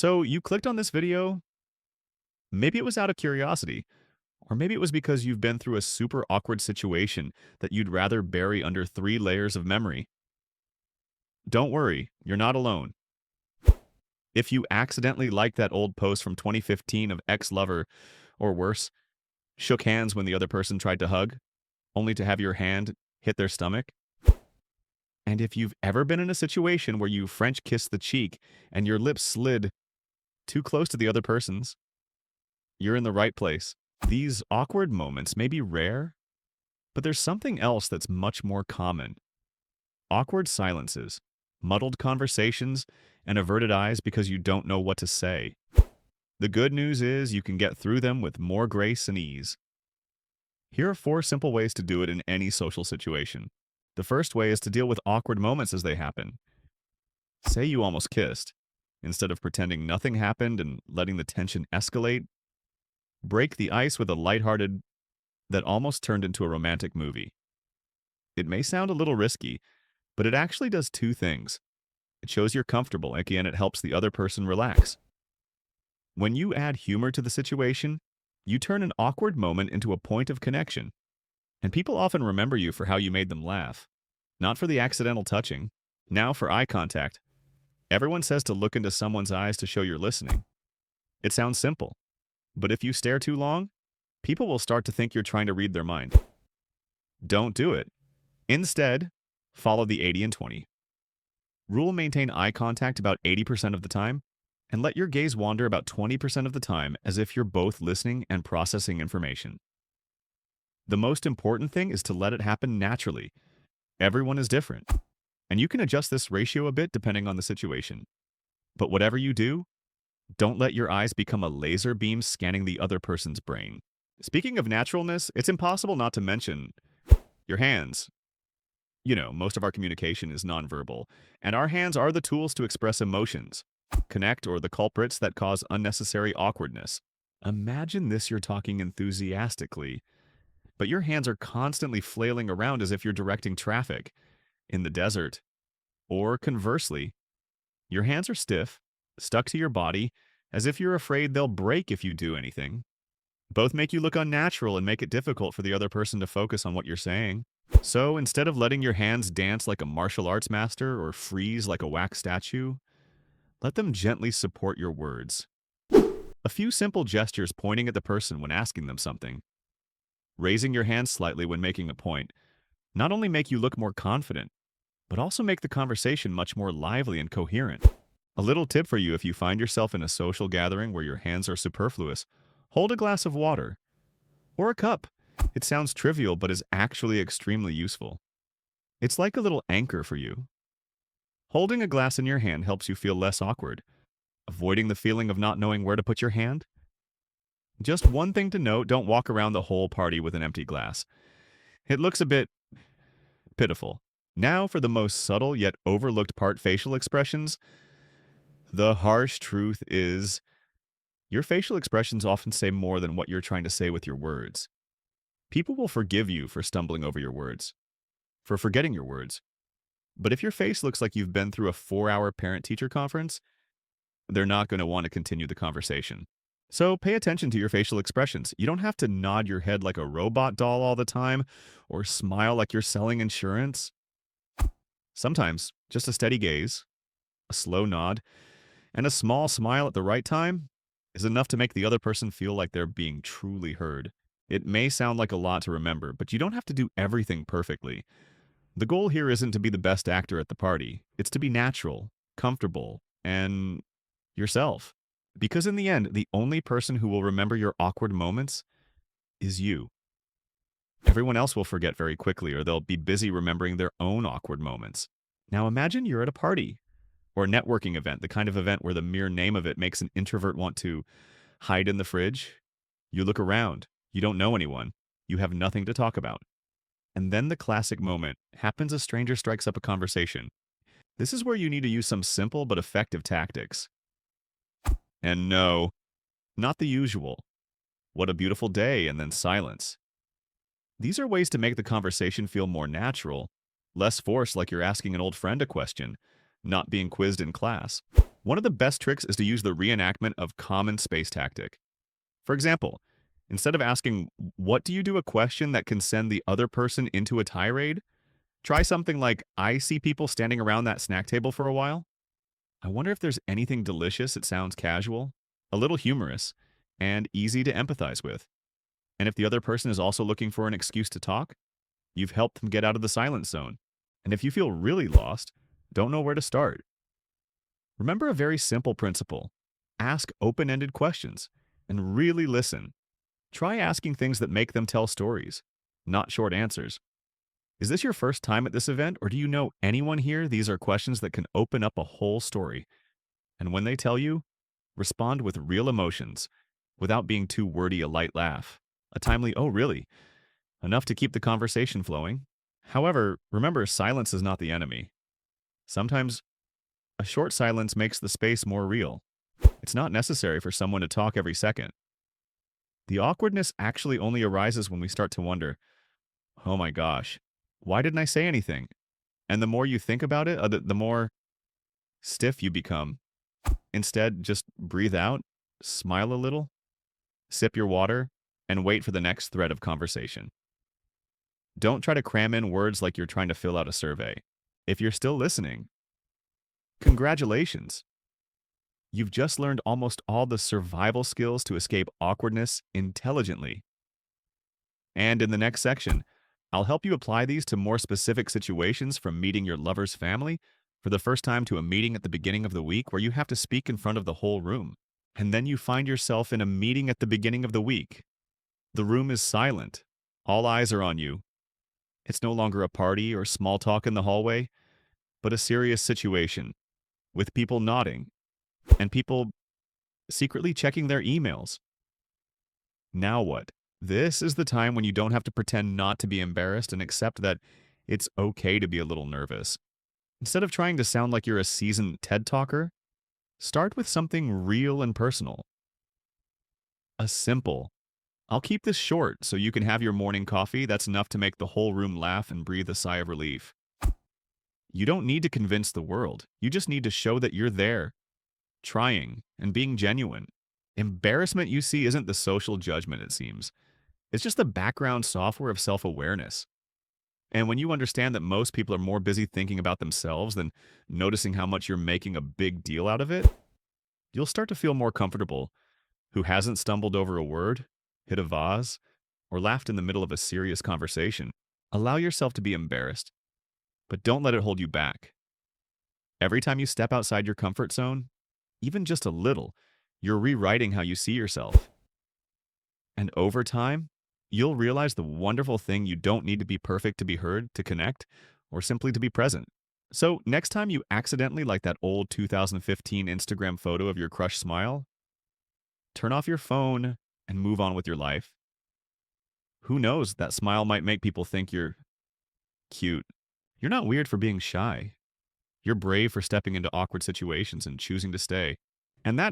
So you clicked on this video, maybe it was out of curiosity, or maybe it was because you've been through a super awkward situation that you'd rather bury under 3 layers of memory. Don't worry, you're not alone. If you accidentally liked that old post from 2015 of ex-lover, or worse, shook hands when the other person tried to hug, only to have your hand hit their stomach, and if you've ever been in a situation where you French kissed the cheek and your lips slid too close to the other person's, you're in the right place. These awkward moments may be rare, but there's something else that's much more common. Awkward silences, muddled conversations, and averted eyes because you don't know what to say. The good news is you can get through them with more grace and ease. Here are 4 simple ways to do it in any social situation. The first way is to deal with awkward moments as they happen. Say you almost kissed. Instead of pretending nothing happened and letting the tension escalate, break the ice with a lighthearted that almost turned into a romantic movie. It may sound a little risky, but it actually does 2 things. It shows you're comfortable, and again, it helps the other person relax. When you add humor to the situation, you turn an awkward moment into a point of connection. And people often remember you for how you made them laugh, not for the accidental touching. Now for eye contact. Everyone says to look into someone's eyes to show you're listening. It sounds simple, but if you stare too long, people will start to think you're trying to read their mind. Don't do it. Instead, follow the 80 and 20. Rule: maintain eye contact about 80% of the time, and let your gaze wander about 20% of the time as if you're both listening and processing information. The most important thing is to let it happen naturally. Everyone is different, and you can adjust this ratio a bit depending on the situation. But whatever you do, don't let your eyes become a laser beam scanning the other person's brain. Speaking of naturalness, it's impossible not to mention your hands. Most of our communication is nonverbal, and our hands are the tools to express emotions, connect, or the culprits that cause unnecessary awkwardness. Imagine this: you're talking enthusiastically, but your hands are constantly flailing around as if you're directing traffic in the desert. Or conversely, your hands are stiff, stuck to your body, as if you're afraid they'll break if you do anything. Both make you look unnatural and make it difficult for the other person to focus on what you're saying. So instead of letting your hands dance like a martial arts master or freeze like a wax statue, let them gently support your words. A few simple gestures pointing at the person when asking them something, raising your hands slightly when making a point, not only make you look more confident, but also make the conversation much more lively and coherent. A little tip for you: if you find yourself in a social gathering where your hands are superfluous, hold a glass of water or a cup. It sounds trivial, but is actually extremely useful. It's like a little anchor for you. Holding a glass in your hand helps you feel less awkward, avoiding the feeling of not knowing where to put your hand. Just one thing to note: don't walk around the whole party with an empty glass. It looks a bit pitiful. Now for the most subtle yet overlooked part: facial expressions. The harsh truth is, your facial expressions often say more than what you're trying to say with your words. People will forgive you for stumbling over your words, for forgetting your words. But if your face looks like you've been through a 4-hour parent-teacher conference, they're not going to want to continue the conversation. So pay attention to your facial expressions. You don't have to nod your head like a robot doll all the time or smile like you're selling insurance. Sometimes just a steady gaze, a slow nod, and a small smile at the right time is enough to make the other person feel like they're being truly heard. It may sound like a lot to remember, but you don't have to do everything perfectly. The goal here isn't to be the best actor at the party. It's to be natural, comfortable, and yourself. Because in the end, the only person who will remember your awkward moments is you. Everyone else will forget very quickly, or they'll be busy remembering their own awkward moments. Now imagine you're at a party or a networking event, the kind of event where the mere name of it makes an introvert want to hide in the fridge. You look around. You don't know anyone. You have nothing to talk about. And then the classic moment happens: a stranger strikes up a conversation. This is where you need to use some simple but effective tactics. And no, not the usual "what a beautiful day" and then silence. These are ways to make the conversation feel more natural, less forced, like you're asking an old friend a question, not being quizzed in class. One of the best tricks is to use the reenactment of common space tactic. For example, instead of asking, "What do you do?" a question that can send the other person into a tirade, try something like, "I see people standing around that snack table for a while. I wonder if there's anything delicious." It sounds casual, a little humorous, and easy to empathize with. And if the other person is also looking for an excuse to talk, you've helped them get out of the silence zone. And if you feel really lost, don't know where to start, remember a very simple principle: ask open ended questions and really listen. Try asking things that make them tell stories, not short answers. Is this your first time at this event, or do you know anyone here? These are questions that can open up a whole story. And when they tell you, respond with real emotions, without being too wordy. A light laugh, a timely, "Oh, really?" enough to keep the conversation flowing. However, remember, silence is not the enemy. Sometimes a short silence makes the space more real. It's not necessary for someone to talk every second. The awkwardness actually only arises when we start to wonder, "Oh my gosh, why didn't I say anything?" And the more you think about it, the more stiff you become. Instead, just breathe out, smile a little, sip your water, and wait for the next thread of conversation. Don't try to cram in words like you're trying to fill out a survey. If you're still listening, congratulations. You've just learned almost all the survival skills to escape awkwardness intelligently. And in the next section, I'll help you apply these to more specific situations, from meeting your lover's family for the first time to a meeting at the beginning of the week where you have to speak in front of the whole room. And then you find yourself in a meeting at the beginning of the week. The room is silent. All eyes are on you. It's no longer a party or small talk in the hallway, but a serious situation with people nodding and people secretly checking their emails. Now what? This is the time when you don't have to pretend not to be embarrassed and accept that it's okay to be a little nervous. Instead of trying to sound like you're a seasoned TED talker, start with something real and personal. A simple, "I'll keep this short so you can have your morning coffee." That's enough to make the whole room laugh and breathe a sigh of relief. You don't need to convince the world. You just need to show that you're there, trying, and being genuine. Embarrassment, you see, isn't the social judgment, it seems. It's just the background software of self-awareness. And when you understand that most people are more busy thinking about themselves than noticing how much you're making a big deal out of it, you'll start to feel more comfortable. Who hasn't stumbled over a word, hit a vase, or laughed in the middle of a serious conversation? Allow yourself to be embarrassed, but don't let it hold you back. Every time you step outside your comfort zone, even just a little, you're rewriting how you see yourself. And over time, you'll realize the wonderful thing: you don't need to be perfect to be heard, to connect, or simply to be present. So next time you accidentally like that old 2015 Instagram photo of your crush smile, turn off your phone and move on with your life. Who knows, that smile might make people think you're cute. You're not weird for being shy. You're brave for stepping into awkward situations and choosing to stay. And that